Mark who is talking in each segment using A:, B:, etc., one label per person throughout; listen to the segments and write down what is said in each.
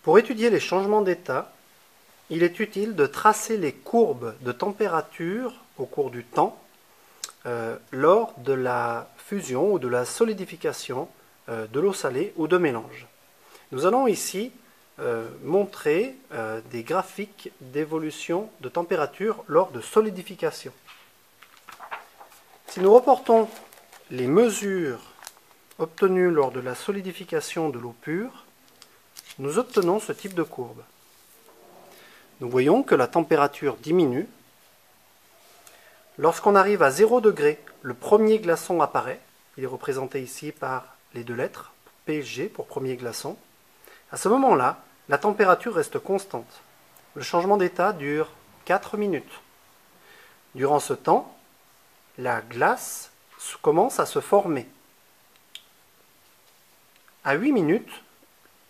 A: Pour étudier les changements d'état, il est utile de tracer les courbes de température au cours du temps lors de la fusion ou de la solidification de l'eau salée ou de mélange. Nous allons ici montrer des graphiques d'évolution de température lors de solidification. Si nous reportons les mesures obtenues lors de la solidification de l'eau pure, nous obtenons ce type de courbe. Nous voyons que la température diminue. Lorsqu'on arrive à 0 degré, le premier glaçon apparaît. Il est représenté ici par les deux lettres, PSG pour premier glaçon. À ce moment-là, la température reste constante. Le changement d'état dure 4 minutes. Durant ce temps, la glace commence à se former. À 8 minutes,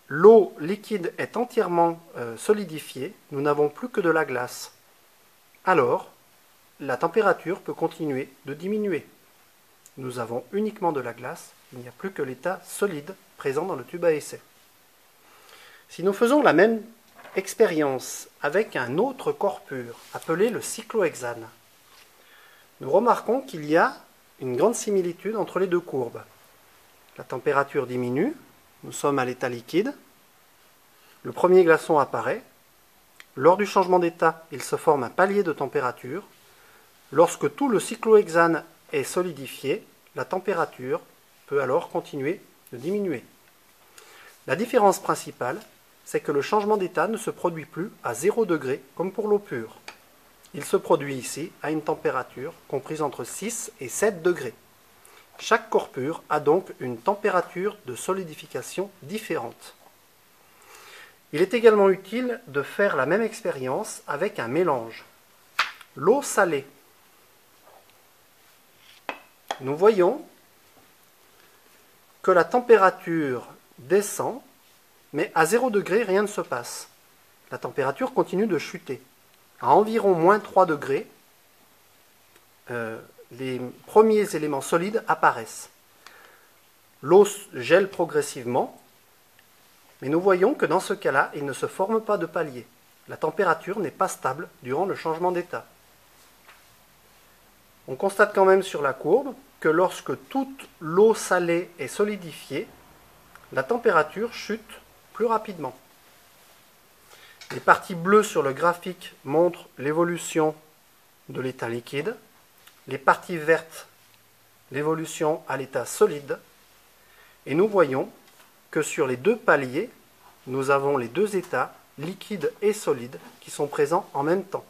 A: l'eau liquide est entièrement solidifiée, nous n'avons plus que de la glace. Alors, la température peut continuer de diminuer. Nous avons uniquement de la glace, il n'y a plus que l'état solide présent dans le tube à essai. Si nous faisons la même expérience avec un autre corps pur, appelé le cyclohexane, nous remarquons qu'il y a une grande similitude entre les deux courbes. La température diminue, nous sommes à l'état liquide, le premier glaçon apparaît, lors du changement d'état, il se forme un palier de température. Lorsque tout le cyclohexane est solidifié, la température peut alors continuer de diminuer. La différence principale, c'est que le changement d'état ne se produit plus à 0 degré comme pour l'eau pure. Il se produit ici à une température comprise entre 6 et 7 degrés. Chaque corps pur a donc une température de solidification différente. Il est également utile de faire la même expérience avec un mélange. L'eau salée. Nous voyons que la température descend, mais à 0 degré, rien ne se passe. La température continue de chuter. À environ moins 3 degrés, les premiers éléments solides apparaissent. L'eau gèle progressivement, mais nous voyons que dans ce cas-là, il ne se forme pas de palier. La température n'est pas stable durant le changement d'état. On constate quand même sur la courbe que lorsque toute l'eau salée est solidifiée, la température chute plus rapidement. Les parties bleues sur le graphique montrent l'évolution de l'état liquide, les parties vertes l'évolution à l'état solide, et nous voyons que sur les deux paliers, nous avons les deux états, liquide et solide, qui sont présents en même temps.